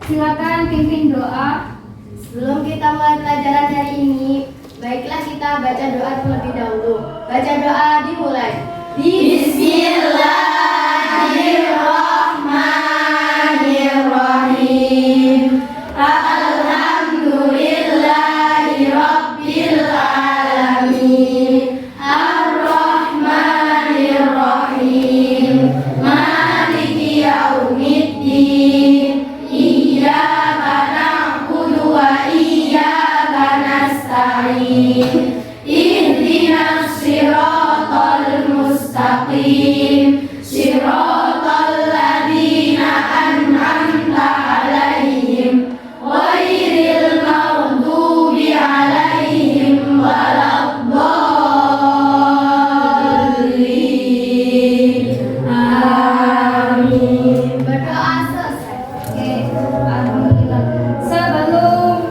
Silakan pimpin doa. Sebelum kita mulai pelajaran hari ini, baiklah kita baca doa terlebih dahulu. Baca doa dimulai. Bismillahirrahmanirrahim. Alhamdulillahirabbil alamin. Ar-Rahmanir-Rahim. Maliki yaumiddin. Iyyaka na'budu wa iyyaka nasta'in. Ihdinas siratal mustaqim. Siratal ladzina an'amta 'alaihim ghairil maghdubi 'alaihim waladdallin. Amin. Berdoa selesai. Oke, alhamdulillah. Sebelum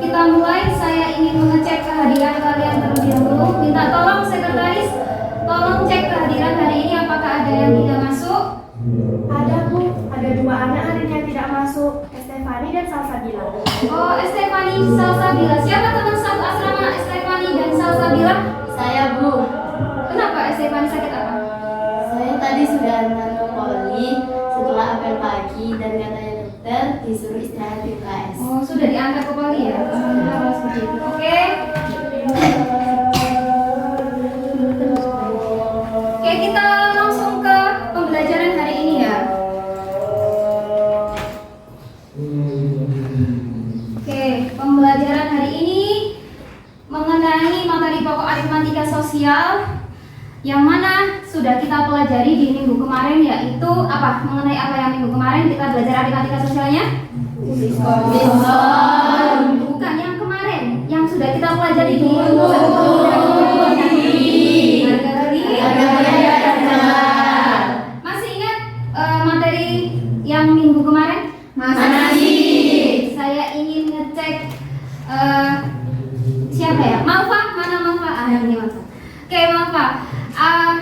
kita mulai, saya ingin mengecek kehadiran kalian terlebih dahulu. Minta tolong sekretaris, tolong cek kehadiran hari ini apakah ada yang tidak masuk. Ada Bu, ada 2 anak hari ini yang tidak masuk, Estefani dan Salsabila. Oh, Estefani, Salsabila. Siapa teman satu asrama Estefani dan Salsabila? Saya Bu, Kenapa Estefani sakit apa? saya tadi sudah nanam poli setelah apel pagi dan katanya dokter disuruh istirahat di UKS. Oh, sudah diangkat ke poli ya? Alhamdulillah kalau seperti itu. Oke. Oke, kita langsung ke pembelajaran hari ini ya. Oke, pembelajaran hari ini mengenai materi pokok aritmatika sosial yang mana sudah kita pelajari di minggu kemarin, yaitu apa? Mengenai apa yang minggu kemarin kita belajar aritmatika sosialnya? Bukan yang kemarin, yang sudah kita pelajari di minggu Masih ingat materi yang minggu kemarin? Masih. Saya ingin ngecek siapa ya? Malfa, mana Malfa? Ini Malfa. Oke, Malfa.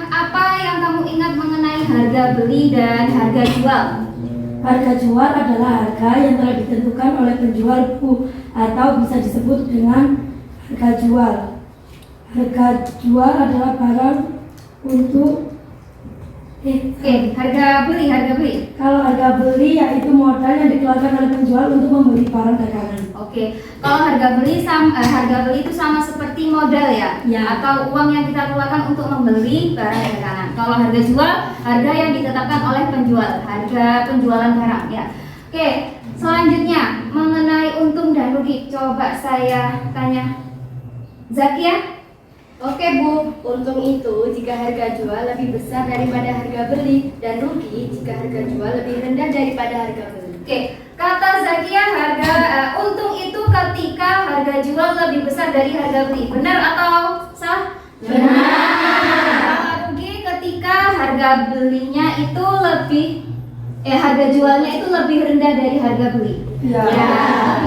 Apa yang kamu ingat mengenai harga beli dan harga jual? Harga jual adalah harga yang telah ditentukan oleh penjual atau bisa disebut dengan harga jual. Harga jual adalah barang untuk Oke, harga beli. kalau harga beli yaitu modal yang dikeluarkan oleh penjual untuk membeli barang dagangan. Oke, kalau harga beli itu sama seperti modal ya? Ya. Atau uang yang kita keluarkan untuk membeli barang dagangan. Kalau harga jual, harga yang ditetapkan oleh penjual, harga penjualan barang ya. Oke, selanjutnya mengenai untung dan rugi, coba saya tanya Zakia. Oke Bu, untung itu jika harga jual lebih besar daripada harga beli, dan rugi jika harga jual lebih rendah daripada harga beli. Oke, kata Zakia untung itu ketika harga jual lebih besar dari harga beli. Benar atau salah? Benar. Rugi ketika harga belinya itu harga jualnya itu lebih rendah dari harga beli. Ya.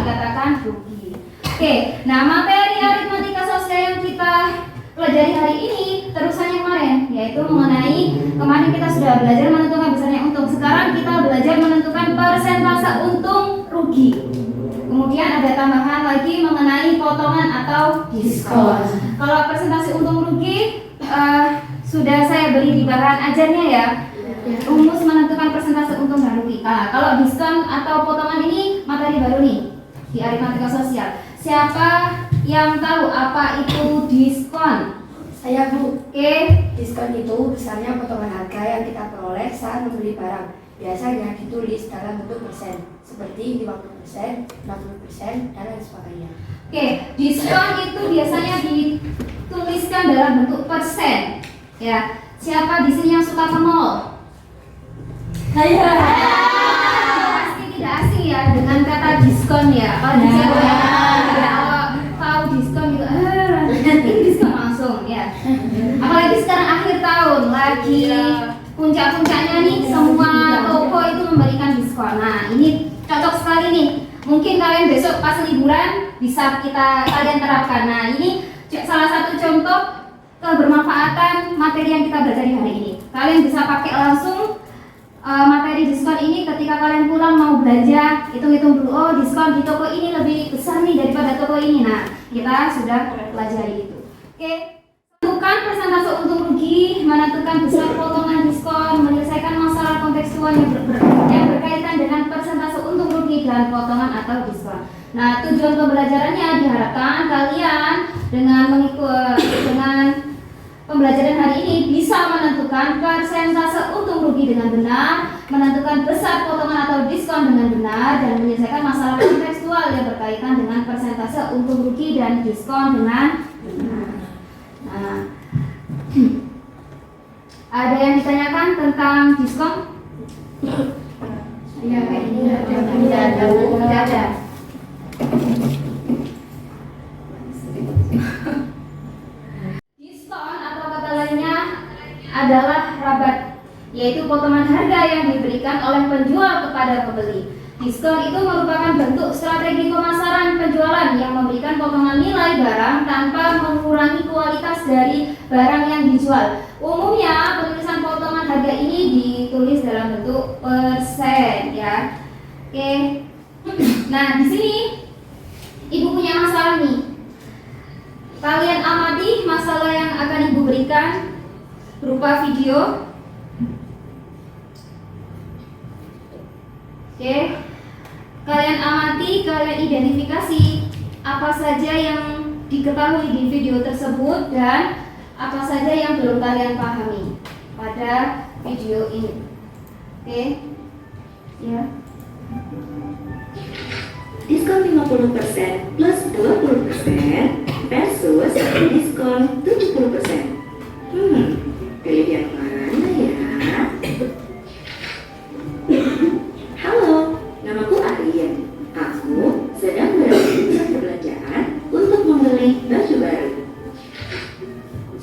Dikatakan rugi. Oke, nah materi aritmatika sosial yang kita pelajari hari ini terusannya kemarin, yaitu mengenai kemarin kita sudah belajar menentukan besarnya untung. Sekarang kita belajar menentukan persentase untung rugi. Kemudian ada tambahan lagi mengenai potongan atau diskon. Kalau persentase untung rugi sudah saya beri di bahan ajarnya ya. Rumus menentukan persentase untung dan rugi. Nah, kalau diskon atau potongan ini materi baru nih di aritmatika sosial. Siapa yang tahu apa itu diskon? Saya Bu. Oke. Diskon itu besarnya potongan harga yang kita peroleh saat membeli barang. Biasanya ditulis dalam bentuk persen, seperti 50%, 60%, dan lain sebagainya. Oke, diskon itu biasanya dituliskan dalam bentuk persen. Ya, siapa di sini yang suka ke mall? Saya. Pasti tidak asing ya dengan kata diskon ya. Kalau di sini kalau tahu diskon gitu, ini diskon langsung ya. Apalagi sekarang akhir tahun lagi puncak-puncaknya nih, semua toko itu memberikan diskon. Nah, ini cocok sekali nih. Mungkin kalian besok pas liburan bisa kalian terapkan. Nah, ini salah satu contoh kebermanfaatan materi yang kita belajar hari ini. Kalian bisa pakai langsung materi diskon ini ketika kalian pulang mau belanja, hitung-hitung dulu, oh diskon di toko ini lebih besar nih daripada toko ini. Nah, kita sudah pelajari itu. Oke. Menentukan persentase untung rugi, menentukan besar potongan diskon, menyelesaikan masalah kontekstual yang berkaitan dengan persentase untung rugi dan potongan atau diskon. Nah, tujuan pembelajarannya diharapkan kalian dengan pembelajaran hari ini bisa menentukan persentase untung rugi dengan benar, menentukan besar potongan atau diskon dengan benar, dan menyelesaikan masalah kontekstual yang berkaitan dengan persentase untung rugi dan diskon dengan benar. Nah, ada yang ditanyakan tentang diskon? Ya, ini Tidak ada. Diskon atau kata lainnya adalah rabat, yaitu potongan harga yang diberikan oleh penjual kepada pembeli. Diskon itu merupakan bentuk strategi pemasaran penjualan yang memberikan potongan nilai barang tanpa mengurangi kualitas dari barang yang dijual. Umumnya penulisan potongan harga ini ditulis dalam bentuk persen, ya. Oke. Nah, di sini Ibu punya masalah nih. Kalian amati masalah yang akan Ibu berikan berupa video. Oke. Kalian amati, kalian identifikasi apa saja yang diketahui di video tersebut dan apa saja yang belum kalian pahami pada video ini. Oke. Ya. Diskon 50% plus 20% versus diskon 70%. Pilih yang mana ya? Halo, namaku Aryan. Aku sedang berada di pusat perbelanjaan untuk membeli baju baru.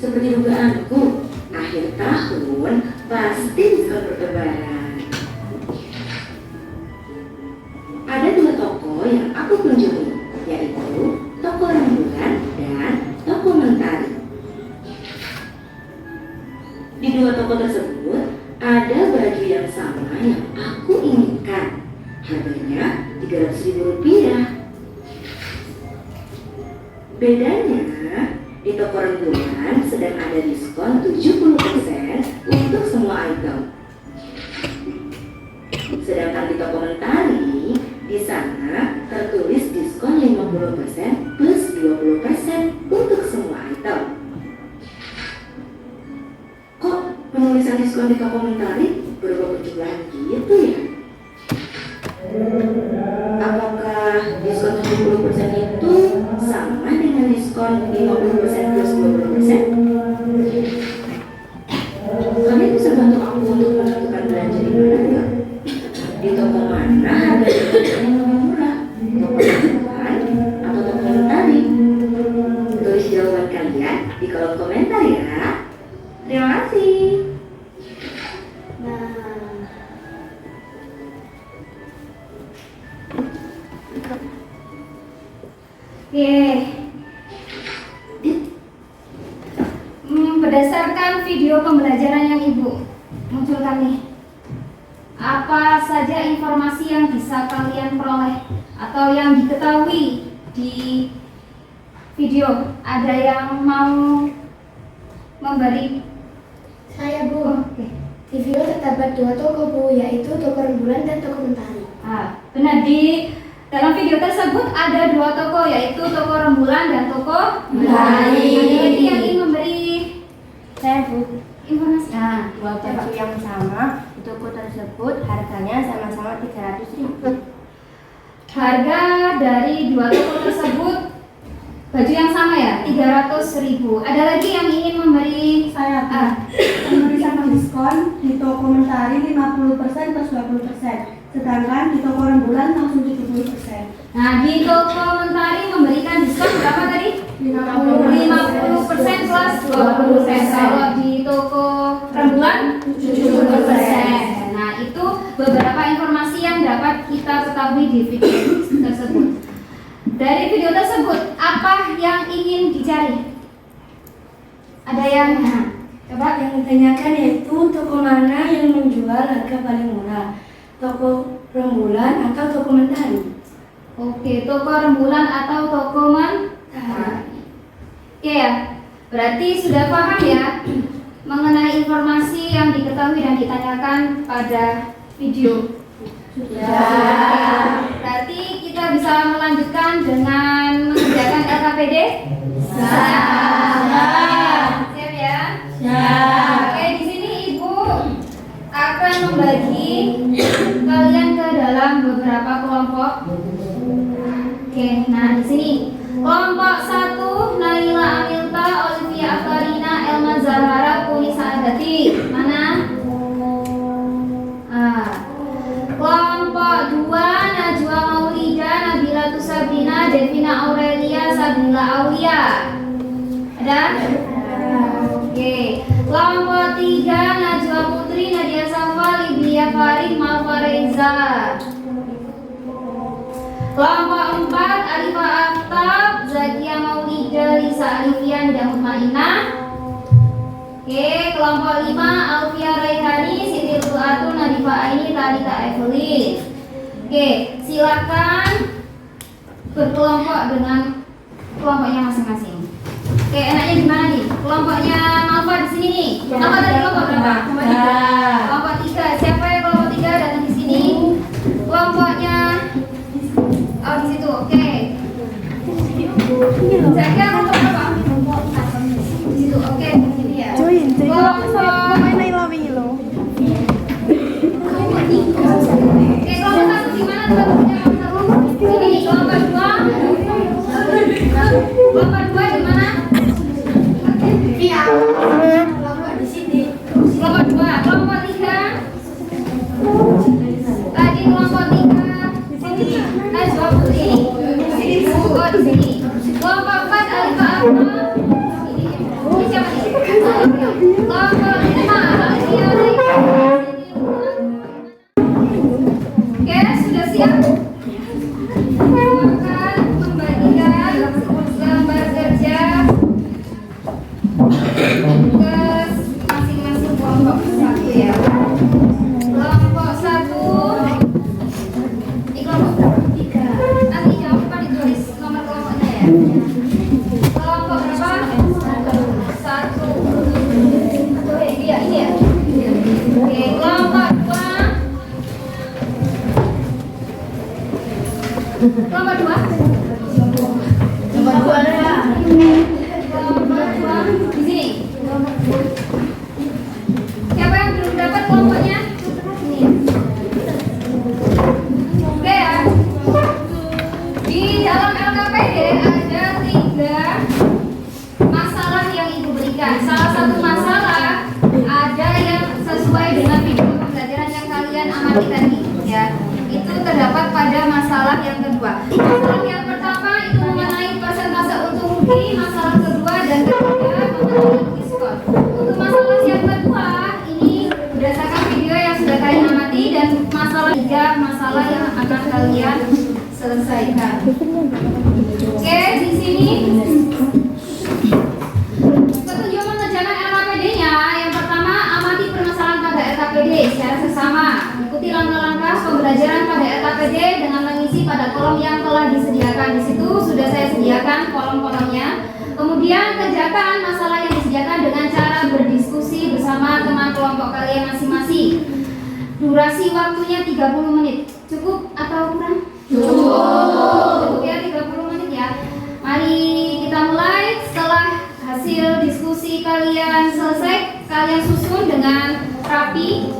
Seperti dugaanku, akhir tahun pasti diskon bertebaran. Ada dua toko yang aku kunjungi, yaitu toko Rembulan dan toko Mentari. Di dua toko tersebut ada baju yang sama yang aku inginkan. Harganya Rp300.000. Bedanya, di toko Rembulan sedang ada diskon 70% untuk semua item. Sedangkan di toko Mentari, di sana tertulis diskon 50% plus 20% untuk semua item. Kok penulisan diskon di toko Mentari berubah penjumlahan gitu ya? Apakah diskon 70% itu sama dengan diskon 50% plus 20%? Kalian bisa bantu aku untuk menentukan belanja di mana nggak? Di toko mana harganya lebih murah? Toko Rembulan atau toko Mentari? Tulis jawaban kalian di kolom komentar ya. Terima kasih. Berdasarkan video pembelajaran yang Ibu munculkan nih, apa saja informasi yang bisa kalian peroleh atau yang diketahui di video? Ada yang mau memberi? Saya Bu. Oke. Di video terdapat dua toko Bu, yaitu toko Rembulan dan toko Mentari. Benar, di dalam video tersebut ada dua toko, yaitu toko Rembulan dan toko Mentari. Ada lagi yang ingin memberi Saya Bu, informasi? dua baju yang sama di toko tersebut harganya sama-sama Rp300.000. Harga dari dua toko tersebut baju yang sama ya, 300.000. Ada lagi yang ingin memberi? Saya penulisan diskon di toko Mentari 50% plus 20%. Sedangkan di toko Rembulan langsung 70%. Nah, di toko Mentari memberikan diskon berapa tadi? 50% plus 20%. Kalau di toko Rembulan 70%. Nah, itu beberapa informasi yang dapat kita ketahui di video tersebut. Dari video tersebut, apa yang ingin dicari? Ada yang Coba yang ditanyakan yaitu toko mana yang menjual harga paling murah? Toko rembulan atau toko mentari? Oke, toko rembulan atau toko mentari. Oke ya, berarti sudah paham ya mengenai informasi yang diketahui dan ditanyakan pada video. Sudah. Berarti kita bisa melanjutkan dengan mengerjakan LKPD. Siap ya? Oke, di sini Ibu akan membagi kalian ke dalam beberapa kelompok. Oke, nah di sini kelompok 1 Naila Amilta, Olivia Afkarina, Elma Zahara, Kunisa Agati. Mana? Kelompok 2 Najwa Maulida, Nabila Tusabrina, Devina Aurelia, Sabila Aulia. Ada? Oke. Kelompok 3 Najwa Putri, Nadia Safa, Libia Farid, Malva Reza. Kelompok 4 Alifa Aftab, Zakia Maulida, Lisa Alivia, Nida Mutmainah. Oke, kelompok 5 Alfia Raihani, Siti Tuatun, Nadifa Aini, Talita Evelyn. Oke, silakan berkelompok dengan kelompoknya masing-masing. Oke, enaknya gimana nih? Kelompoknya Malva di sini nih. Malva tadi kelompok berapa? Kelompok 3. Siapa yang kelompok 3 datang di sini? Kelompoknya di situ. Oke. Zakia kelompok berapa? Di situ. Oke, di sini ya. Kelompok kelompok 1 gimana teman-teman? Ini kelompok 2. Kelompok 2 di mana? Iya. Kelompok di sini. Kelompok 2. Kelompok 3. Tadi kelompok 3 di sini. Najwa Putri. Di sini Bu. Oh, di sini. Kelompok 4 Alifa Ahmad. Ini siapa nih? Kelompok 5 Alfia Raihani. Oke, sudah siap? Akan membagikan gambar kerja ke masing-masing kelompok 1 ya. Kelompok 1 ini kelompok berapa? 3. Nanti jangan lupa ditulis nomor kelompoknya ya. Kelompok berapa? 1. Iya, ini ya. Oke, kelompok 2. Kelompok 2. Kelompok 2 ada. Kelompok 2 di sini. Siapa yang belum dapat kelompoknya? Ini. Oke ya. Di dalam LKPD ada 3 masalah yang Ibu berikan. Salah satu masalah ada yang sesuai dengan video pembelajaran yang kalian amati tadi ya. Itu terdapat pada masalah yang kedua. Masalah yang pertama itu mengenai persentase untung rugi, masalah kedua dan ketiga mengenai diskon. Untuk masalah yang kedua ini berdasarkan video yang sudah kalian amati dan masalah 3 masalah yang akan kalian selesaikan. Oke, di sini petunjuk mengerjakan LKPD-nya. Yang pertama, amati permasalahan pada LKPD secara seksama. Ikuti langkah-langkah pembelajaran pada LKPD dengan mengisi pada kolom yang telah disediakan. Di situ sudah saya sediakan kolom-kolomnya. Kemudian kerjakan masalah yang disediakan dengan cara berdiskusi bersama teman kelompok kalian masing-masing. Durasi waktunya 30 menit. Cukup atau kurang? Cukup ya, 30 menit ya. Mari kita mulai. Setelah hasil diskusi kalian selesai, kalian susun dengan rapi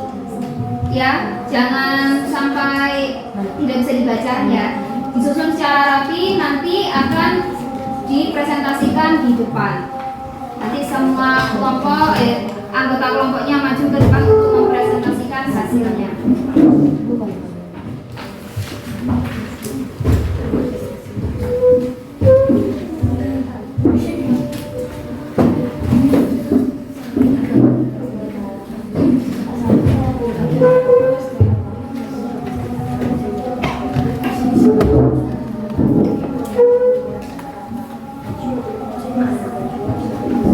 ya, jangan sampai tidak bisa dibaca ya. Disusun secara rapi, nanti akan dipresentasikan di depan. Nanti semua kelompok anggota kelompoknya maju ke depan untuk mempresentasikan hasilnya.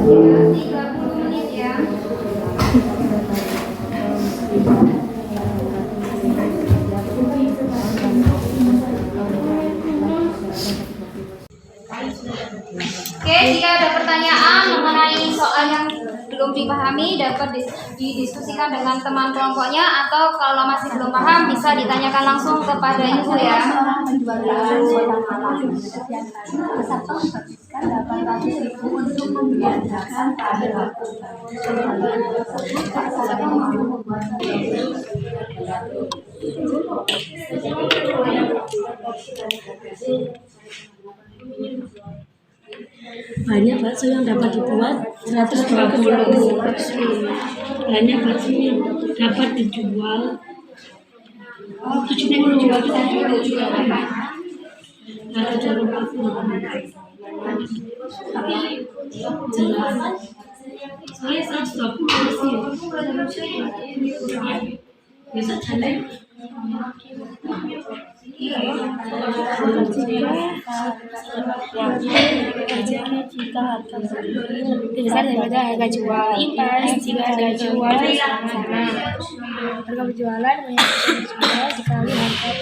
Ya, 30 menit ya. dipahami dapat didiskusikan dengan teman kelompoknya, atau kalau masih belum paham bisa ditanyakan langsung kepada ibu ya. Menjual bakso kota Malang. Satu menghabiskan 800.000 untuk membiasakan pada waktu. Salah satu mampu membuat Banyak bakso yang dapat dibuat 120. Banyak bakso yang dapat dijual 70. Harga jual bakso jelas. Saya 120 sih. Bisa challenge. Jika harga beli lebih besar daripada harga jual, jika harga jual sama, harga penjualan menjual dikali harga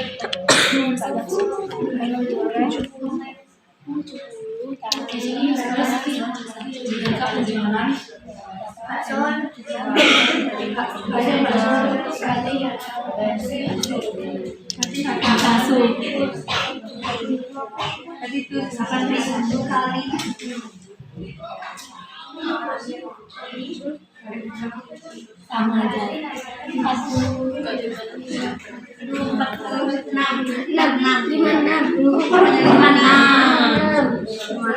sama aja.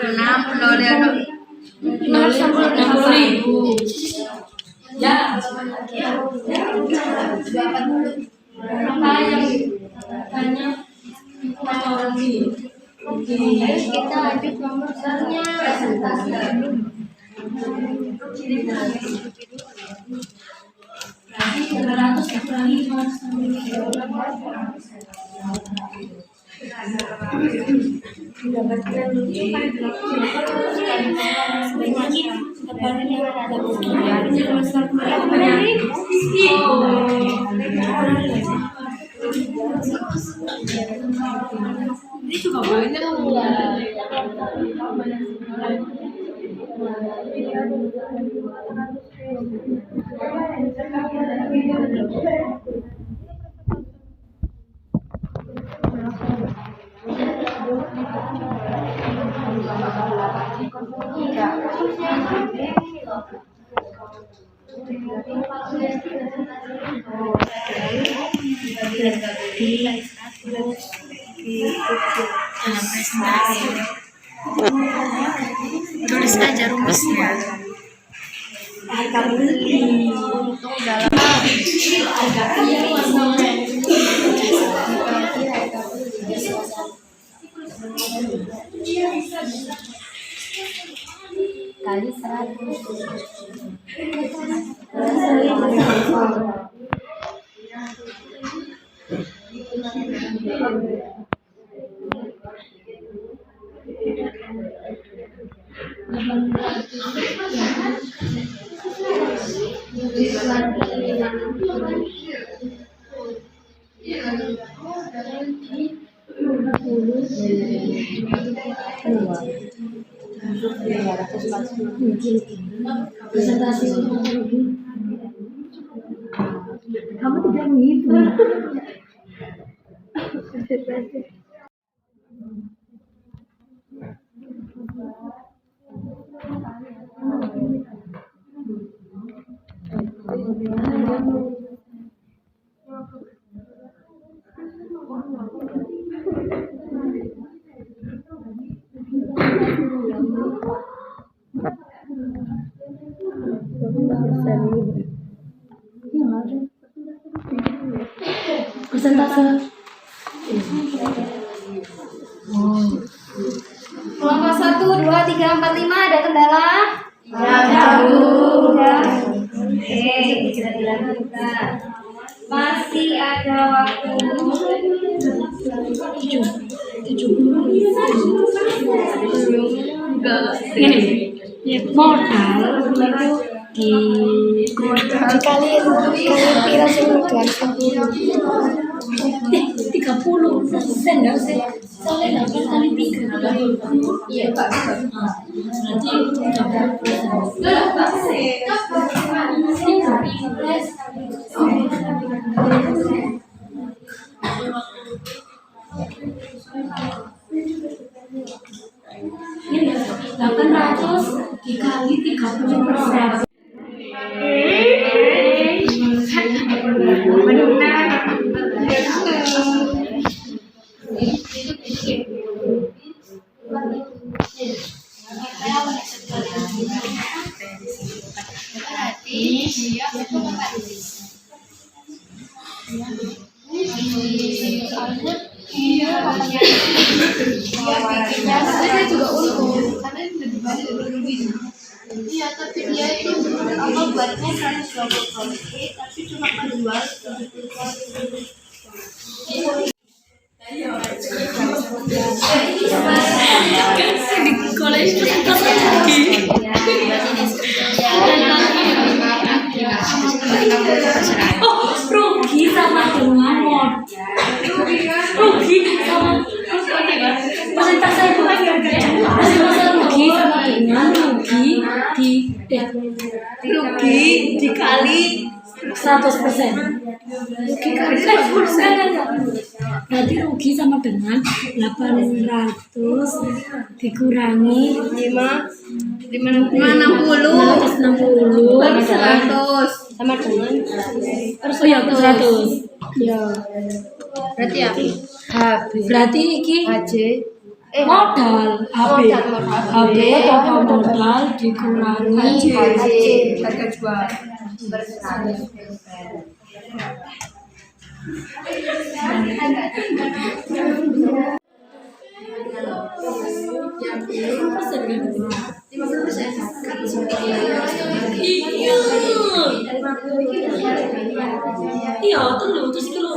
60.000. Ya. kita lanjut nomor selanjutnya. Itu juga banyak. Tulis aja rumusnya. Harga beli untuk dalam kali 100. Presentasi kamu tidak begitu. Presentase. Kelompok 1, 2, 3, 4, 5 ada kendala? Oke, bisa dilanjutkan. Masih ada waktu 70. Ini ya, modal itu Dikali pira sih 30% ya sih. Soalnya 8 kali 3. Iya, Pak. Berarti 30%. dikali 30%. Saya juga untung karena lebih banyak lebih. Iya, tapi dia itu apa buatnya 120 tapi cuma menjual 70. Rugi sama dengan rugi sama persentase itu kan rugi sama dengan rugi dikali 100%. Rugi kali 100%. Berarti rugi sama dengan 800 dikurangi 560 100 sama dengan 100. Ya. berarti ya Berarti iki HJ modal HB total modal dikurangi harga jual iya terus iki lho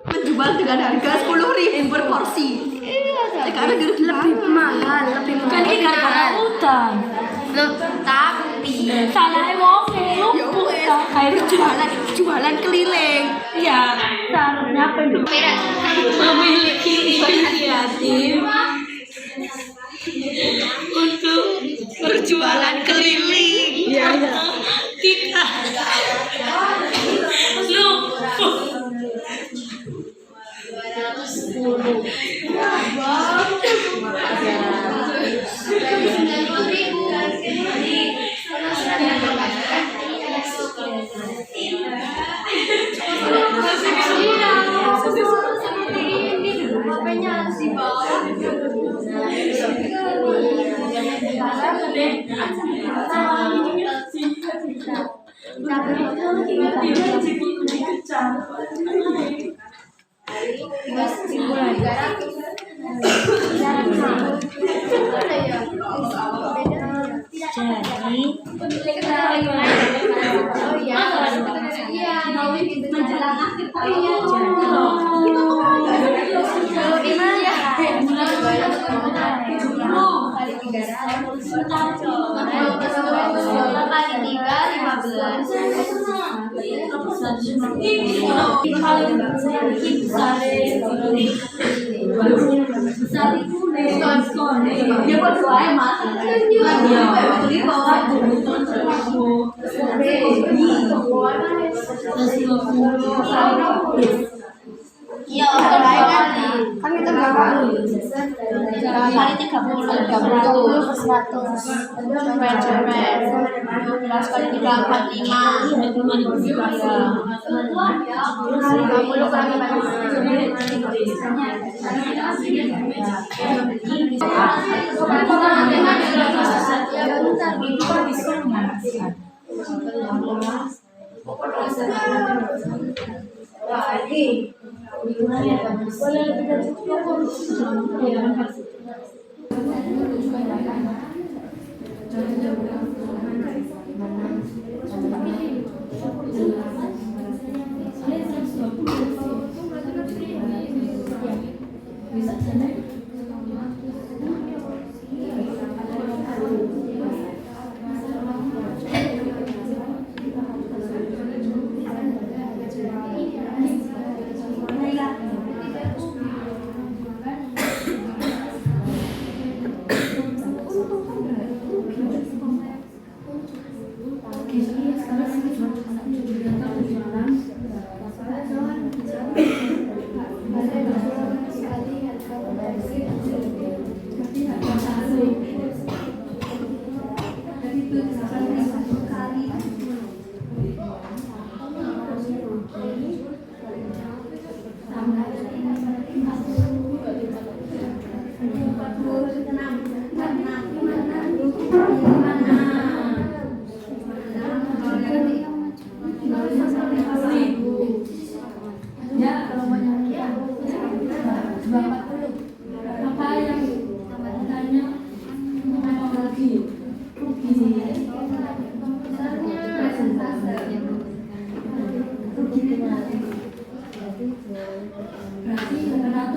menjual dengan harga 10.000 per porsi. Sekarang lebih mahal, kan ini karena utang tapi salah wong kayak jualan keliling. ya seharusnya memiliki inisiatif untuk Berjualan keliling. tidak lu Iya, kan kita nggak tahu. Kali 30 per 100. Cepet. 12 kali 3 45. 50 kurangi 5. berarti 500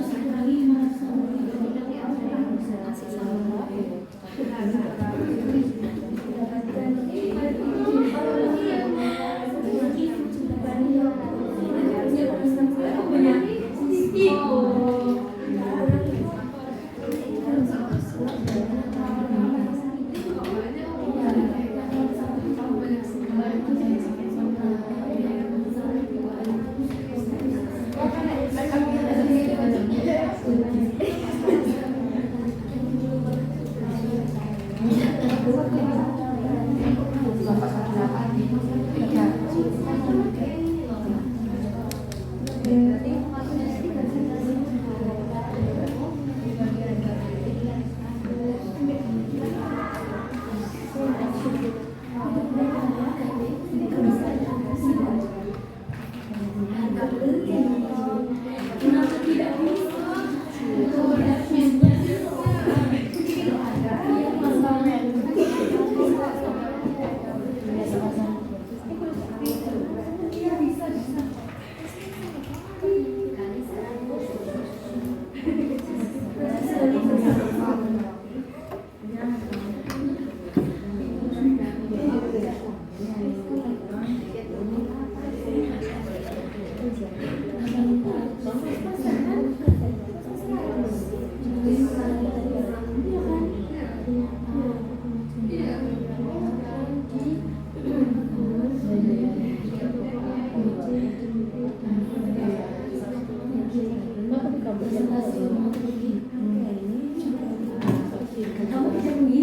dikurangi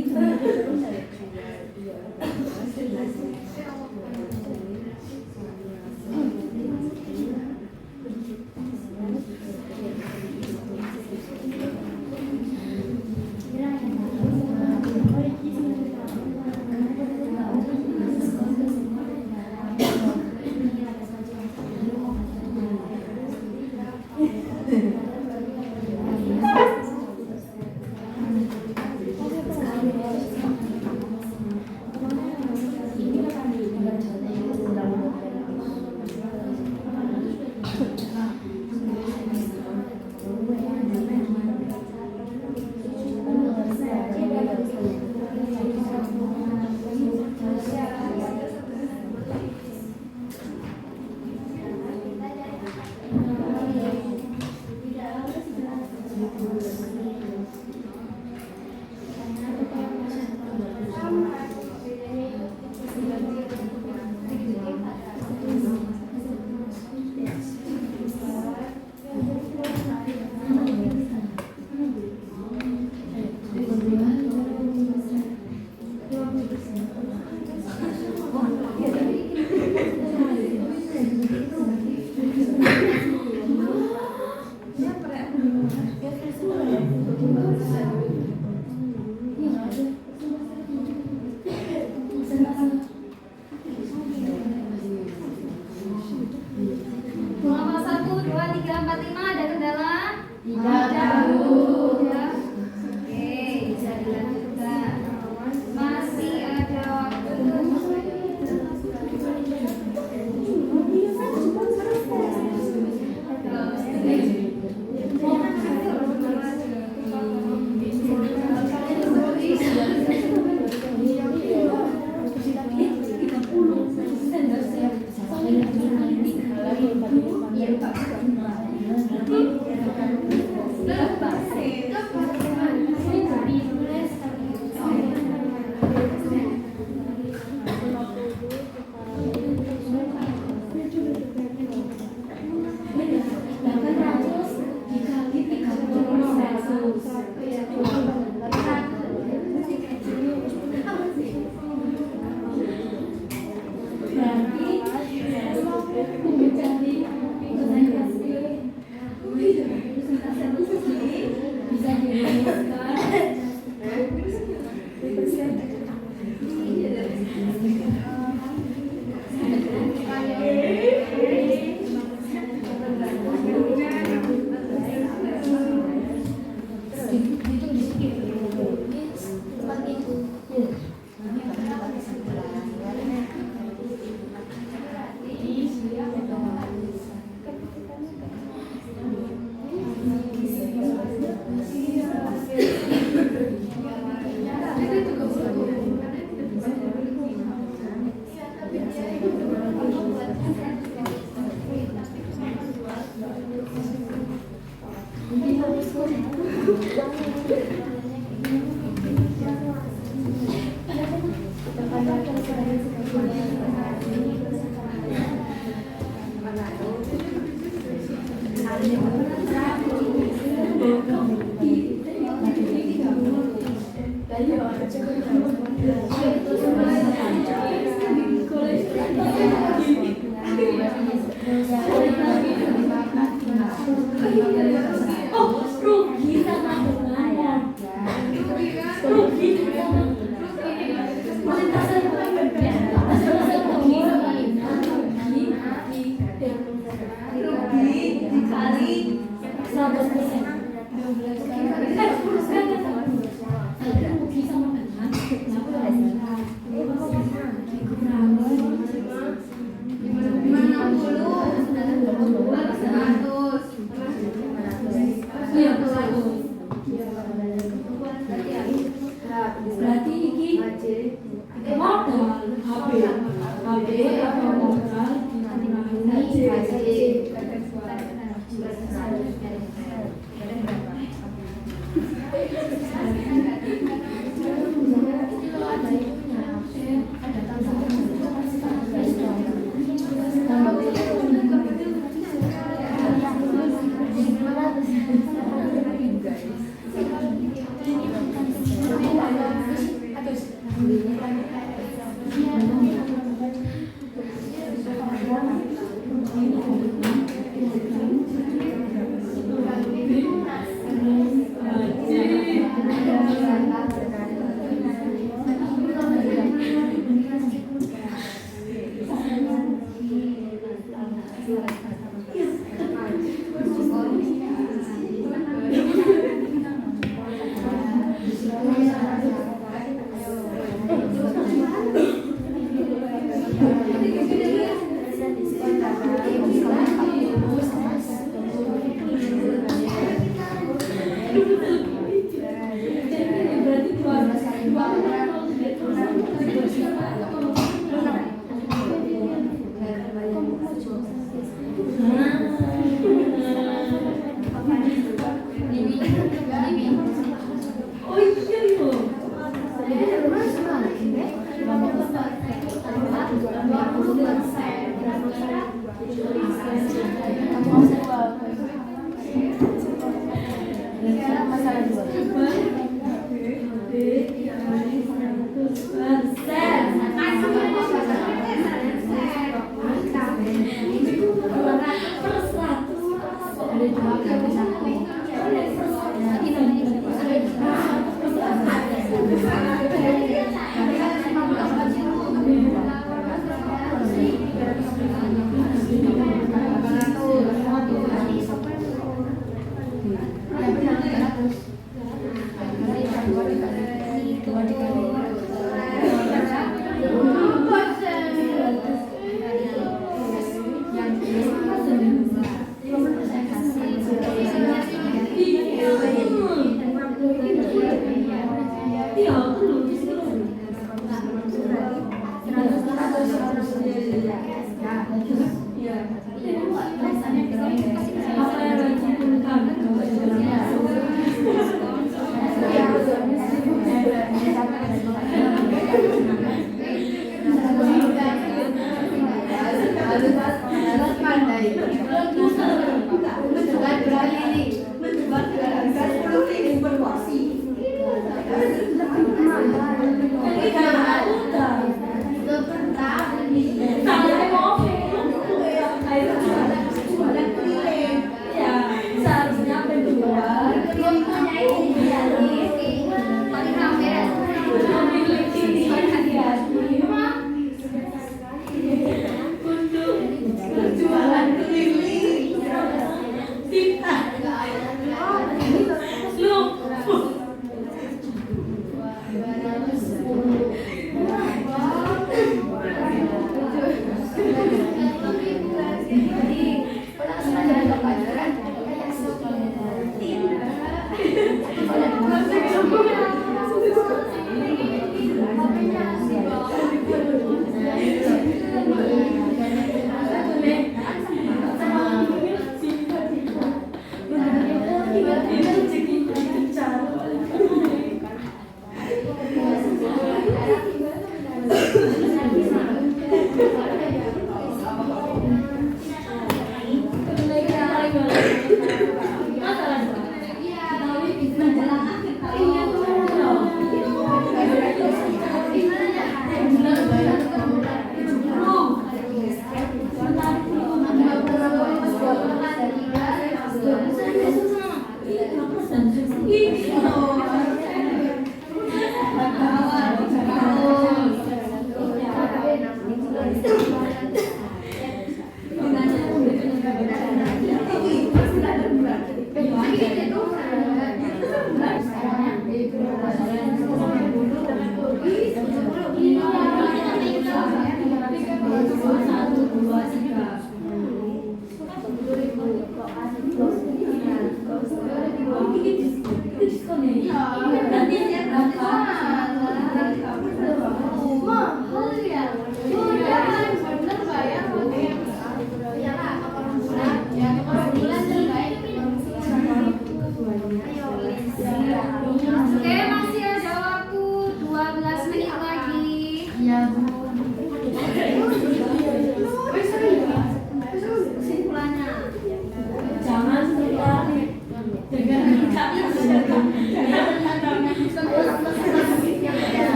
500. AB atau modal dikurangi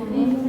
Jadi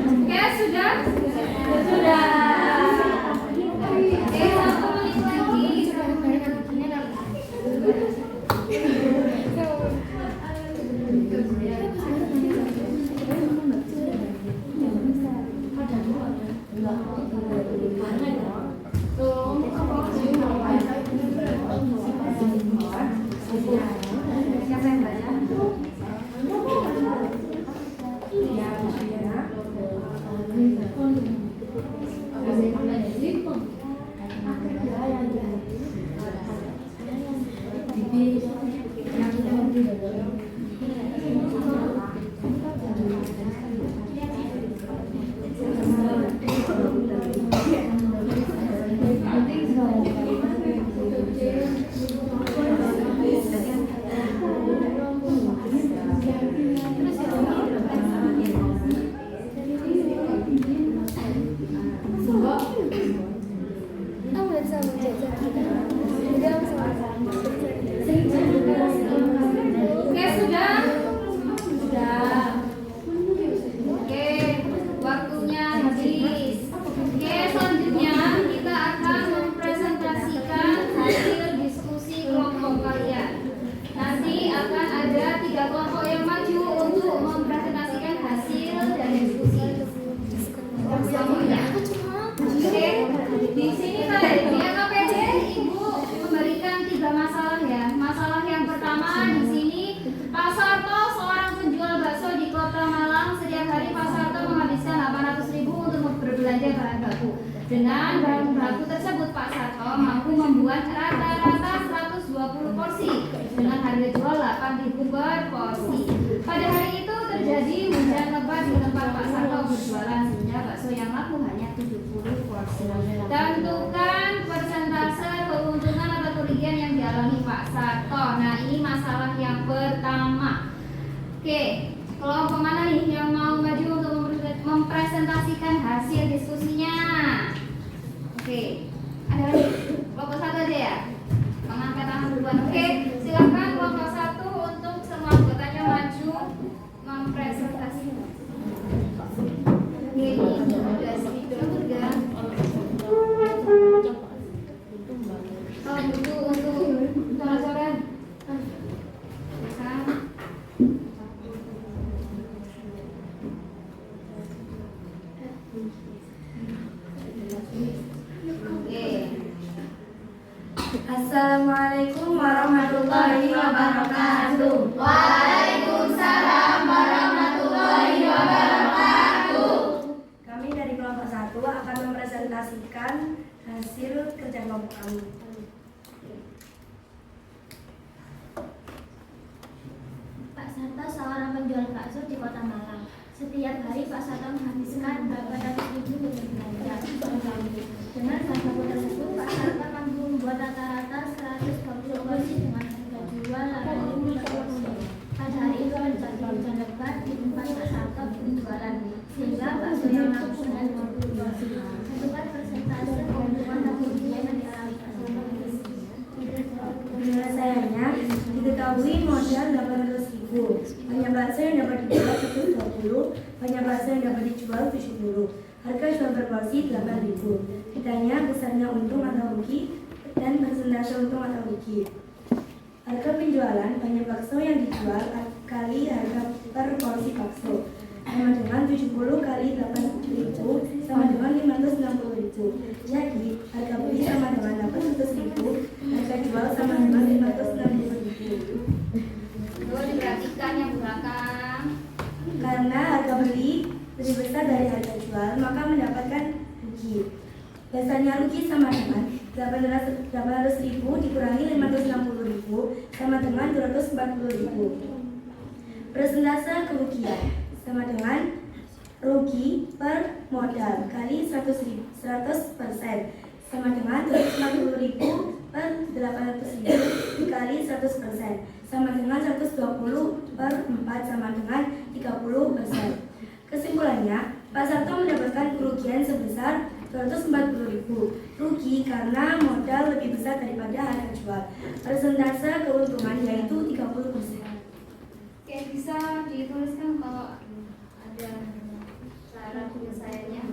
Oke, sudah? Sudah. Oke, 1 menit lagi. Siapa yang baca? Oke, sudah? Sudah. Oke, waktunya habis. Oke, selanjutnya kita akan mempresentasikan hasil diskusi kelompok kalian. Nanti akan ada 3 kelompok yang maju untuk mempresentasikan hasil dari diskusi. Oke, di sini di KPD Ibu memberikan 3 masalah ya. Masalah yang pertama di sini, Pak Sarto seorang penjual bakso di Kota Malang. Setiap hari Pak Sarto menghabiskan 800.000 untuk berbelanja bahan baku. Dengan bahan baku tersebut Pak Sarto mampu membuat rata-rata 120 porsi dengan harga jual 8.000 per porsi. Pada hari itu terjadi hujan lebat di tempat Pak Sarto berjualan sehingga bakso yang laku hanya 70 porsi. Tentukan persentase keuntungan atau kerugian yang dialami Pak Sarto. Nah, ini masalah yang pertama. Oke, kelompok mana nih yang mau maju untuk mempresentasikan hasil diskusinya? Oke, ada lagi? Kelompok 1 aja ya? Mengangkat tangan duluan. Oke, silakan kelompok 1 untuk semua anggotanya maju mempresentasikan. Oke, ini udah sedikit juga. Oh, butuh untuk coret-coret. Assalamualaikum warahmatullahi wabarakatuh. Waalaikumsalam warahmatullahi wabarakatuh. Kami dari kelompok 1 akan mempresentasikan hasil kerja kelompok kami. Pak Sarto seorang penjual bakso di Kota Malang. Setiap hari Pak Sarto menghabiskan 800.000 untuk berbelanja. Dengan bahan baku tersebut, Pak Sarto mampu membuat rata-rata 120 porsi dengan harga jual 8.000 per porsi. Pada hari itu terjadi hujan lebat di tempat Pak Sarto berjualan, sehingga bakso yang laku hanya 50 porsi. Tentukan persentase keuntungan atau kerugian yang dialami Pak Sarto. Penyelesaiannya diketahui modal 800.000, banyak bakso yang dapat dijual 120, banyak bakso yang dapat dijual 70. Harga jual berporsi 8.000. Ditanya besarnya untung atau rugi dan persentase untung atau rugi. Harga penjualan banyak bakso yang dijual kali harga per porsi bakso sama dengan 70 kali 8.000 sama dengan 560.000. Jadi harga beli sama dengan 800.000, harga jual sama dengan 560.000. Perlu diperhatikan yang belakang. Karena harga beli lebih besar dari harga jual, maka mendapatkan rugi. Biasanya rugi sama dengan 800.000 dikurangi 560.000 sama dengan 240.000. Persentase kerugian sama dengan rugi per modal kali 100% sama dengan 240.000 per 800.000 dikali 100% sama dengan 120 per 4 sama dengan 30%. Kesimpulannya, Pak Sarto mendapatkan kerugian sebesar 240.000. Rugi karena modal lebih besar daripada harga jual. Persentase keuntungan yaitu 30%. Oke, bisa dituliskan kalau ada cara penyelesaiannya.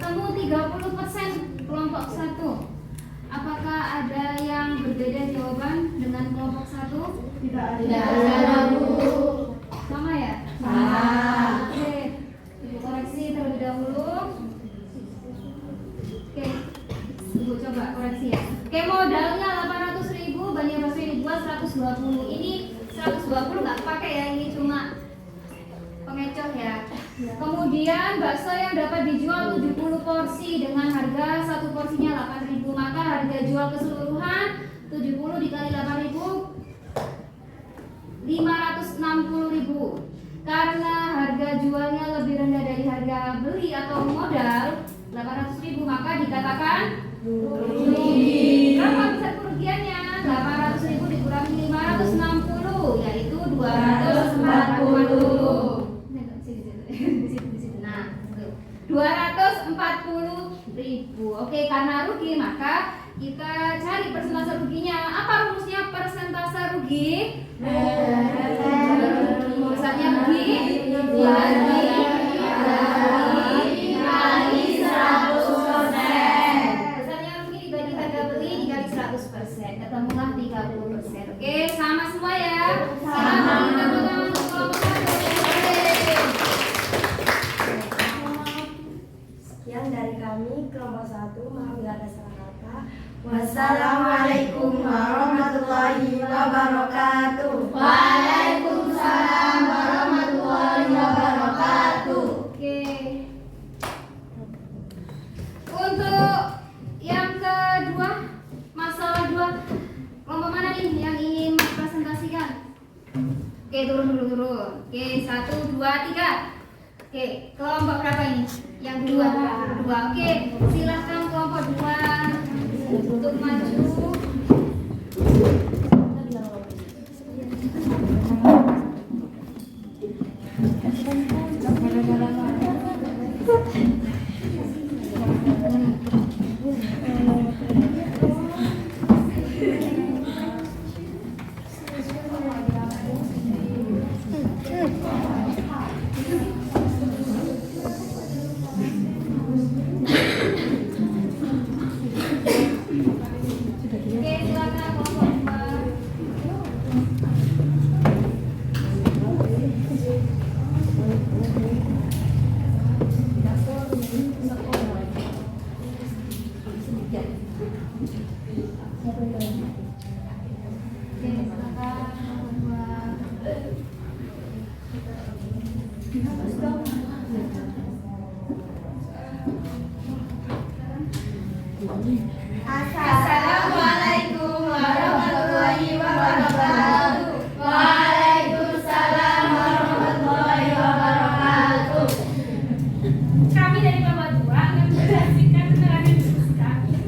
bertemu 30% kelompok 1. Apakah ada yang berbeda jawaban dengan kelompok 1? Tidak ada. Tidak ada, Bu. Sama ya? Sama. Oke, Ibu koreksi terlebih dahulu. Oke, Ibu coba koreksi ya. Oke, modalnya 800.000, banding bakso yang dibuat 120. Ini 120 nggak pakai ya, ini cuma pengecoh ya. Kemudian bakso yang dapat dijual 70 porsi dengan harga satu porsinya 8.000, maka harga jual keseluruhan 70 dikali 8.000 560.000. Karena harga jualnya lebih rendah dari harga beli atau modal 800.000, maka dikatakan rugi. Berapa besar kerugiannya? 800.000 dikurangi 560, yaitu 240. Nah, 240.000. Oke, karena rugi maka kita cari persentase ruginya. Apa rumusnya persentase rugi? Misalnya rugi dikali 100%. Misalnya rugi dibagi harga beli dikali 100%, ketemulah 30%. Oke, sama semua ya. Sama. Sekian dari kami kelompok 1. Maaf bila ada salah kata. Wassalamualaikum warahmatullahi wabarakatuh. Waalaikumsalam warahmatullahi wabarakatuh. Oke. Untuk yang kedua, masalah 2. Kelompok mana nih yang ingin presentasikan? Oke, turun. Oke, 1, 2, 3. Oke, kelompok berapa ini? Yang kedua. Oke, silahkan kelompok 2 untuk maju. Oke, silakan kelompok 2. Oke, silakan kelompok 2. Assalamualaikum warahmatullahi wabarakatuh. Waalaikumsalam warahmatullahi wabarakatuh. Kami dari kelompok 2 akan menjelaskan tentang diskusi kami.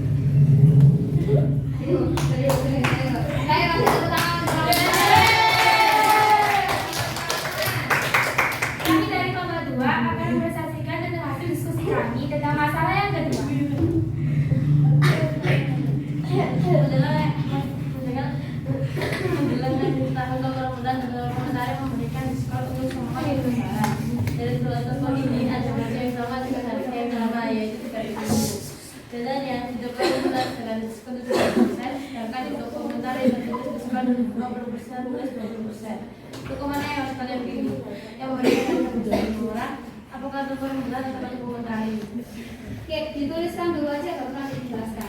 Ayo, kasih tepuk tangan. Kami dari kelompok 2 akan menjelaskan tentang hasil diskusi kami tentang masalah yang kedua. Memberikan diskon untuk semua yang berjalan. Dari dua toko ini ada harga yang sama dengan harga yang sama, yaitu 3.000. Bedanya di toko komunitas dengan diskon 70%, sedangkan di toko komunitas yang tertulis diskon 50% plus 20%. Toko mana yang harus kalian pilih? Yang memberikan harga lebih murah? Apakah toko komunitas atau toko komunitas? Oke, dituliskan dulu aja, nggak pernah dijelaskan.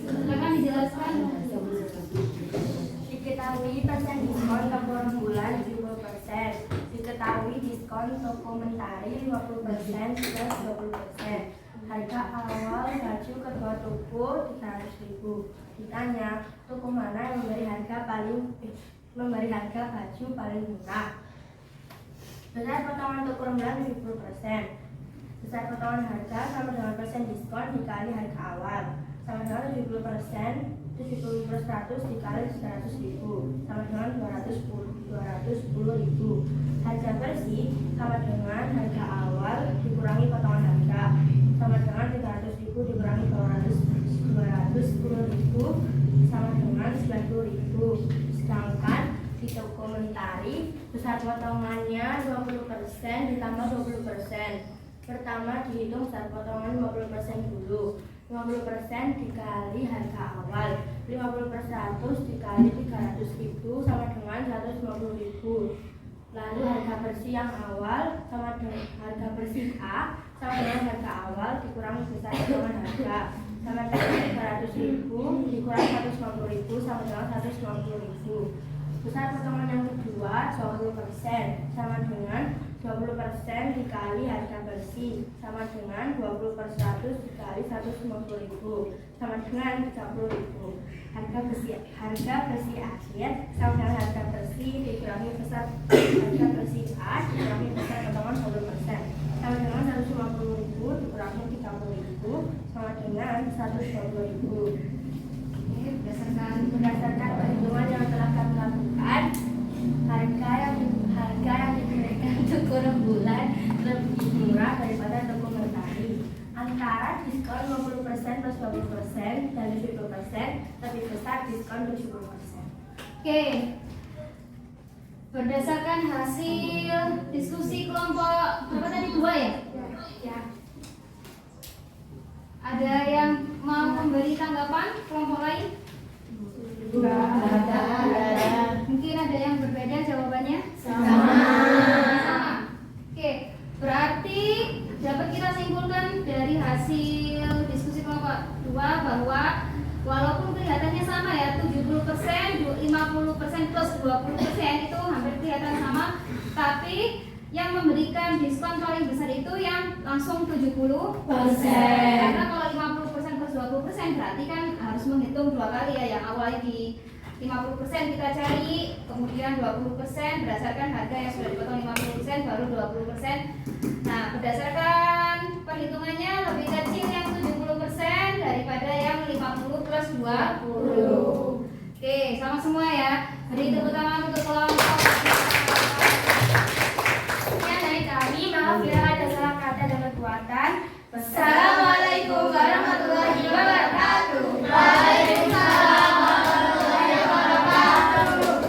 Silakan dijelaskan. Diketahui persen diskon toko rembulan 70%. Diketahui diskon toko mentari 50% plus 20%. Harga awal baju kedua toko 300.000. Ditanya, toko mana yang memberi harga baju paling murah? Besar potongan toko rembulan 70%. Besar potongan harga sama dengan persen diskon dikali harga awal sama dengan 70%, 70% dikali 100.000 sama dengan 210.000. Harga bersih sama dengan harga awal dikurangi potongan harga sama dengan 300.000 dikurangi 210.000 sama dengan 90.000. Sedangkan di toko mentari besar potongannya 20% ditambah 20%. Pertama dihitung besar potongan 50% dulu. 50% dikali harga awal, 50% dikali 300.000 sama dengan 150.000. Lalu harga bersih yang awal sama dengan harga bersih A sama dengan harga awal dikurangi besar potongan harga sama dengan 300.000 dikurangi 150.000 sama dengan 150.000. Besar potongan yang kedua 20% sama dengan 20% dikali harga bersih sama dengan 20% dikali 150.000 sama dengan 30.000. Harga bersih akhir sama dengan harga bersih dikurangi besar harga bersih A dikurangi besar potongan 20% sama dengan 150.000 dikurangi 30.000 sama dengan 120.000. Berdasarkan Berdasarkan perhitungan yang telah kami lakukan, Sementara diskon 50% plus 20% dan 70%, lebih besar diskon 70%. Oke. Berdasarkan hasil diskusi kelompok berapa tadi, 2 ya? Ya. Ada yang mau memberi tanggapan kelompok lain? Ada. Mungkin ada yang berbeda jawabannya? Sama. Oke, berarti dapat kita simpulkan dari hasil diskusi kelompok 2 bahwa walaupun kelihatannya sama ya, 70%, 50% plus 20% itu hampir kelihatan sama, tapi yang memberikan diskon paling besar itu yang langsung 70%. Karena kalau 50% plus 20% berarti kan harus menghitung 2 kali ya, yang awalnya di 50% kita cari, kemudian 20% berdasarkan harga yang sudah dipotong 50% baru 20%. Nah, berdasarkan perhitungannya lebih kecil yang 70% daripada yang 50 plus 20. Oke, sama semua ya. Beri tepuk tangan untuk kelompok. Sekian dari kami, maaf bila ada salah kata dan perbuatan. Assalamualaikum warahmatullahi wabarakatuh. Waalaikumsalam warahmatullahi wabarakatuh.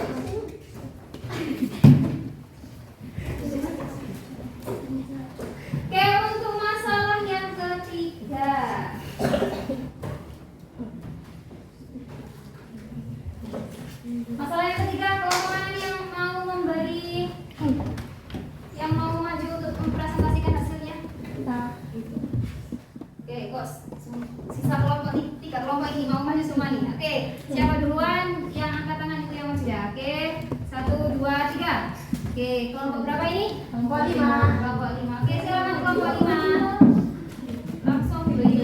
Oke, untuk masalah yang ketiga. Masalah yang ketiga, kelompok mana yang mau memberi, yang mau maju untuk mempresentasikan hasilnya? Oke, kok sisa kelompok nih, 3 kelompok ini mau maju semua nih. Oke, siapa duluan yang angkat tangan itu yang maju ya? Oke, 1, 2, 3. Oke, kelompok berapa ini? Kelompok 5. Kelompok 5. Oke, silakan kelompok 5. Langsung beri.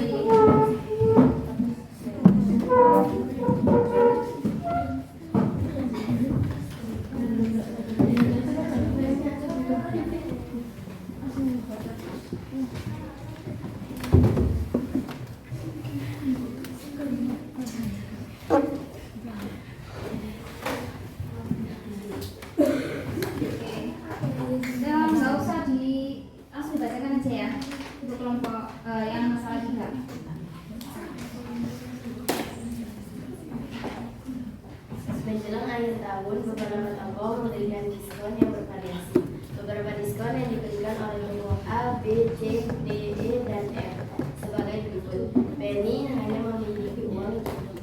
Dan nggak usah langsung dibacakan aja ya untuk kelompok yang masalah 3. Menjelang akhir tahun, beberapa toko memberikan diskon yang bervariasi. Beberapa diskon yang diberikan oleh toko A, B, C, D, E, dan F sebagai berikut. Penny hanya memiliki uang cukup.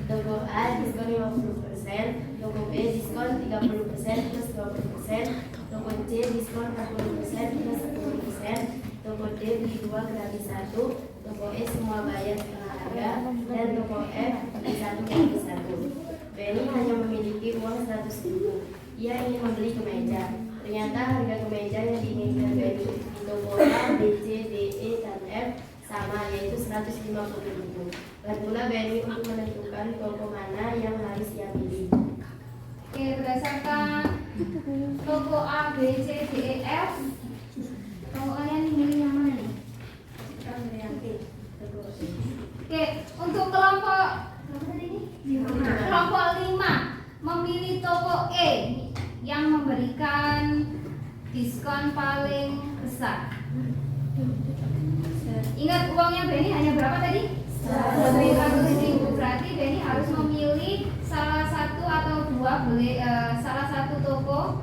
Toko A diskon 50%, toko B diskon 30% plus 20%, toko C diskon 40% plus 10%, toko D beli 2 gratis 1, toko E semua bayar setengah harga, dan toko F beli 1 gratis 1. Benny hanya memiliki uang 100.000. Ia ingin membeli kemeja. Ternyata harga kemeja yang diinginkan Benny di toko A, B, C, D, E, dan F sama, yaitu 150.000. Bantulah Benny untuk menentukan toko mana yang harus ia pilih. Oke, berdasarkan toko A, B, C, D, E, F, toko kalian milih yang mana nih? Kita yang B. Oke, untuk kelompok berapa tadi ini? Kelompok 5 memilih toko E yang memberikan diskon paling besar. Ingat uangnya Benny hanya berapa tadi? 100.000. Berarti Benny harus memilih salah satu atau dua salah satu toko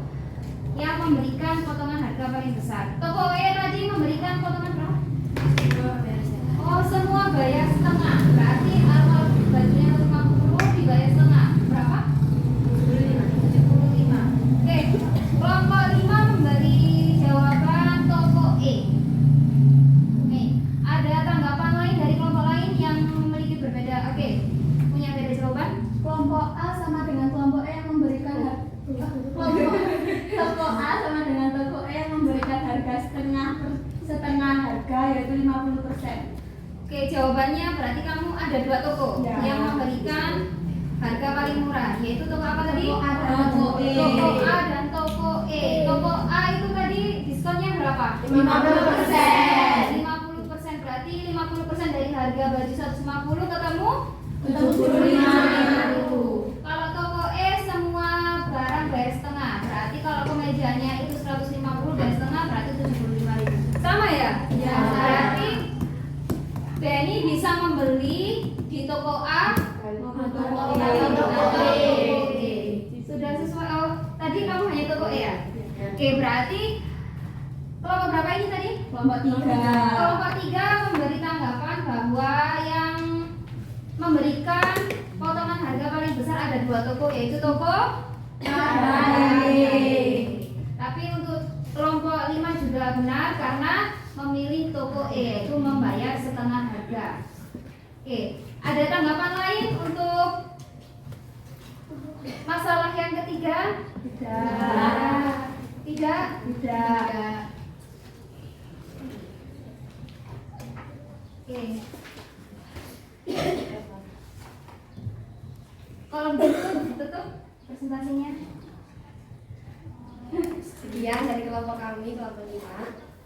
yang memberikan potongan harga paling besar. Toko E tadi memberikan potongan berapa? Oh, semua bayar setengah. Berarti awal bajunya 50 dibayar setengah. Berapa? 75. Oke, kelompok 5 memberi jawaban toko E. Nih, ada tanggapan lain dari kelompok lain yang memiliki berbeda. Oke, punya beda jawaban? Kelompok A sama dengan kelompok E yang memberikan toko A sama dengan toko E yang memberikan harga setengah harga, yaitu 50%. Oke, jawabannya berarti kamu ada 2 toko Ya. yang memberikan harga paling murah, yaitu toko apa tadi? Toko A dan toko E. Toko A dan toko E. Toko A itu tadi diskonnya berapa? 50%. 50%, berarti 50% dari harga baju 150 ketemu 75.000. Kalau toko E semua barang bayar setengah, berarti kalau kemejanya itu 150 bayar setengah berarti 75.000. Sama ya? Ya. Berarti Benny bisa membeli di toko A atau toko B. Sudah sesuai. Oh, tadi kamu hanya toko E ya? Oke, berarti kelompok berapa ini tadi? Kelompok 3. Kelompok 3 memberi tanggapan bahwa yang memberikan potongan harga paling besar ada 2 toko, yaitu toko A. Tapi untuk kelompok 5 juga benar karena memilih toko E, yaitu membayar setengah harga. Oke, ada tanggapan lain untuk masalah yang ketiga? Tidak. Oke. Kalau ditutup presentasinya. Sekian dari kelompok kami, kelompok 5.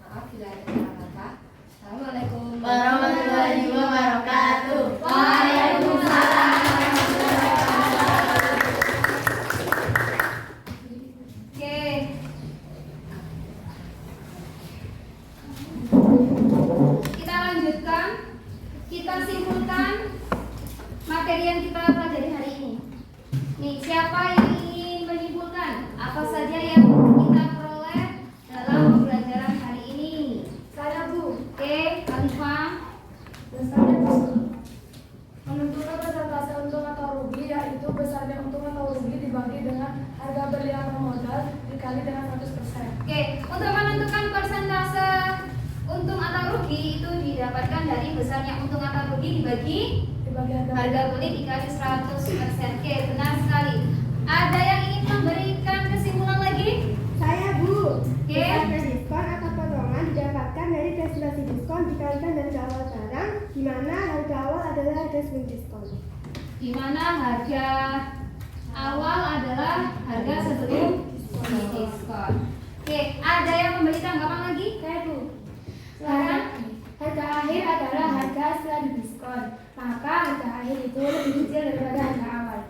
Maaf bila ada kata-kata. Assalamualaikum Warahmatullahi wabarakatuh. Waalaikumsalam. Oke. Kita lanjutkan. Kita simpulkan materi yang kita pelajari hari ini. Nih, siapa yang ingin menyimpulkan apa saja yang kita peroleh dalam pembelajaran hari ini? Saya Bu. Oke, Alifah. Besarnya menentukan persentase untung atau rugi, yaitu besarnya untung atau rugi dibagi dengan harga beli atau modal dikali dengan 100%. Oke, untuk menentukan persentase untung atau rugi itu didapatkan dari besarnya untung atau rugi dibagi Dibagi harga beli dikali 100%. Oke, benar sekali. Ada yang ingin memberikan kesimpulan lagi? Saya Bu. Oke. Besarnya diskon atau potongan didapatkan dari destinasi diskon dikalikan dari harga awal barang, di mana harga awal adalah harga sebelum diskon. Di mana harga awal adalah harga sebelum diskon. Oke, ada yang memberi tanggapan lagi? Saya Bu. Silakan. Harga akhir adalah harga setelah diskon, maka harga akhir itu lebih kecil daripada harga awal.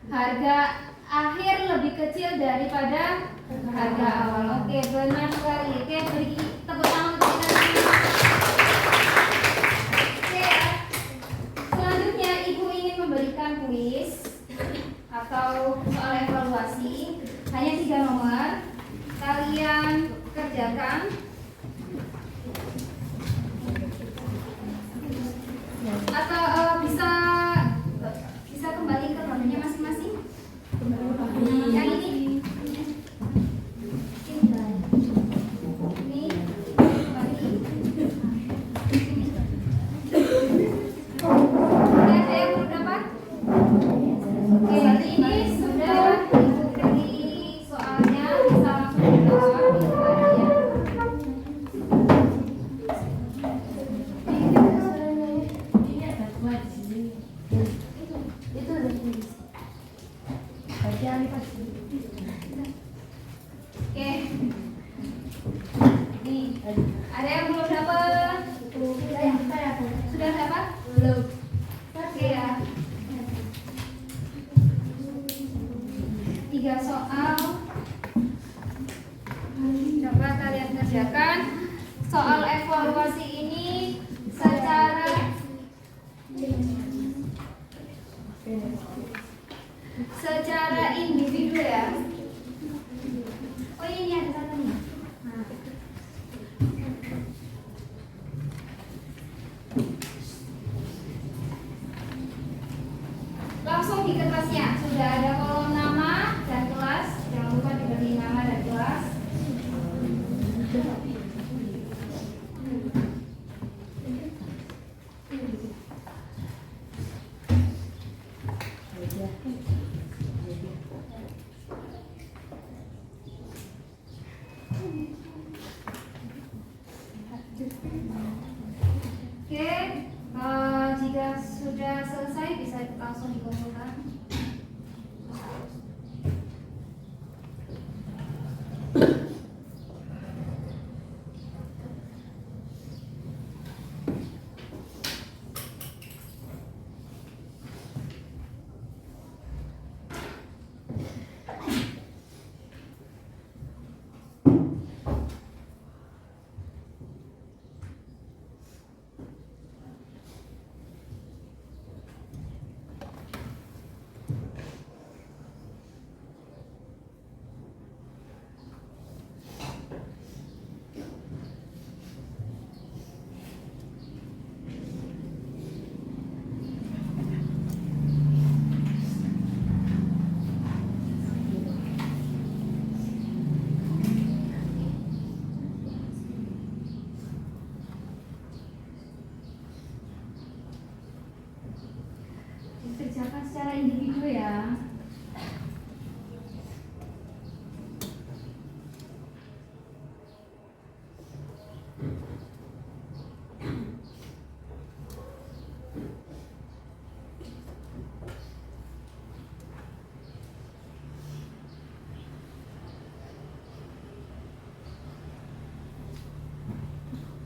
Harga akhir lebih kecil daripada harga awal. Oke, benar sekali. Oke, beri tepuk tangan untuk kita. Oke, selanjutnya Ibu ingin memberikan kuis atau soal evaluasi. Hanya 3 nomor. Kalian kerjakan. Atau bisa kembali ke bahannya masing-masing. Yang ini. Ini kembali. Oke, ada yang belum dapat? Oke, ini sudah Ibu beri soalnya, bisa langsung dijawab di bahannya. Ini ada 2 di sini. Itu udah tulis. Bagi Alifah. Oke. Nih, ada yang belum dapat? Sudah dapat? Belum. Oke ya. 3 soal. Coba kalian kerjakan. Soal evaluasi ini secara individu ya. Oh ini ada satu nih. Nah. Langsung di kertasnya sudah ada kolom nama dan kelas. Jangan lupa diberi nama dan kelas. Oke, jika sudah selesai bisa langsung dikumpulkan. kerjakan secara individu ya.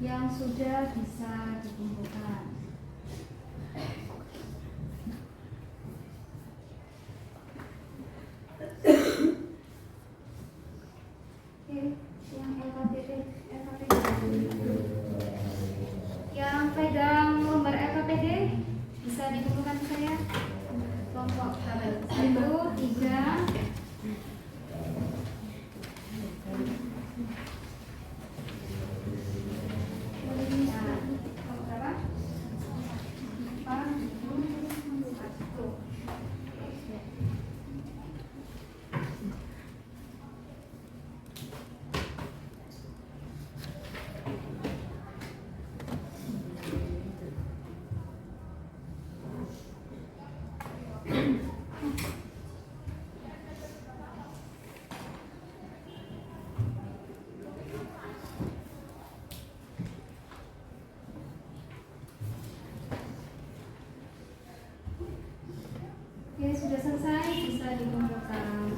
Yang sudah bisa dikumpulkan. Oke, yang LKPD. Yang pegang lembar LKPD bisa dikumpulkan ke saya. Kelompok 1, 3. Oke, sudah selesai, bisa dikumpulkan.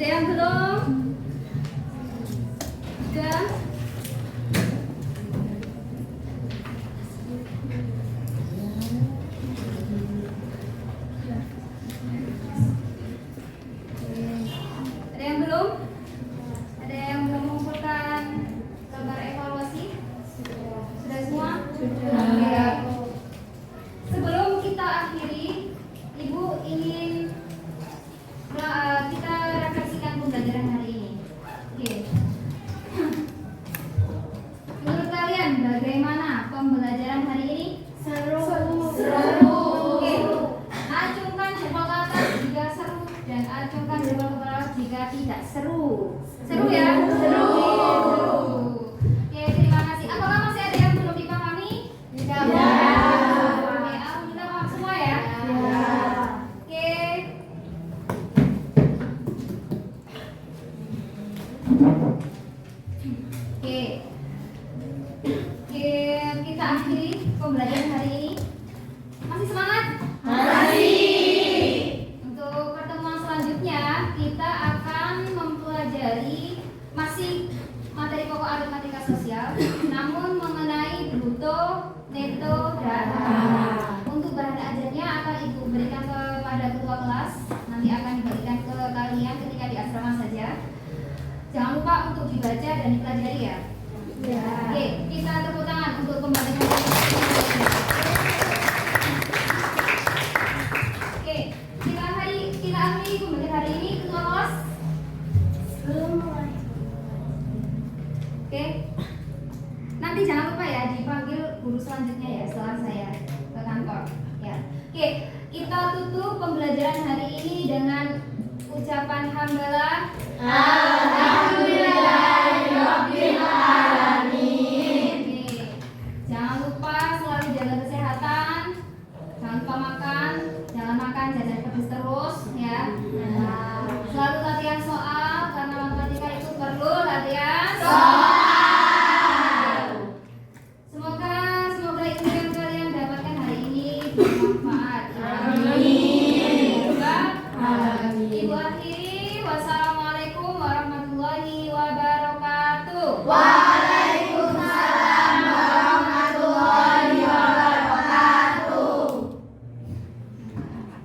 Ada yang belum? Sudah? Ada yang belum? Ada yang belum mengumpulkan gambar evaluasi? Sudah semua? Sudah. Ya. Sebelum kita akhiri, Ibu ingin kita refleksikan pembelajaran hari ini. Oke. Menurut kalian bagaimana pembelajaran hari ini? Seru. Oke. Acungkan jempol ke atas jika seru dan acungkan jempol ke bawah jika tidak seru. Seru ya? Seru. Oke, terima kasih. Apakah masih ada yang belum dipahami? Ya. Oke, alhamdulillah paham semua ya? Ya. Oke. Oke, kita akhiri pembelajaran hari ini. Masih semangat? Masih. Untuk pertemuan selanjutnya kita akan mempelajari masih materi pokok aritmatika sosial, namun mengenai bruto, neto, dan untuk bahan ajarnya akan Ibu berikan kepada ketua kelas. Nanti akan diberikan ke kalian ketika di asrama saja. Jangan lupa untuk dibaca dan dipelajari ya. Ya. Oke, kita tepuk tangan untuk pembelajaran. Oke, kita akhiri pembelajaran hari ini. Ketua kelas belum mulai. Oke, nanti jangan lupa ya dipanggil guru selanjutnya ya setelah saya ke kantor. Ya. Oke, kita tutup pembelajaran hari ini dengan ucapan hamdalah. Alhamdulillahirabbil alamin. Jangan lupa selalu jaga kesehatan. Jangan lupa makan, jangan makan jajan pedes terus ya. Selalu latihan soal karena matematika itu perlu latihan soal. Semoga ilmu yang kalian dapatkan hari ini bermanfaat. Amin. Ibu akhiri wassalamualaikum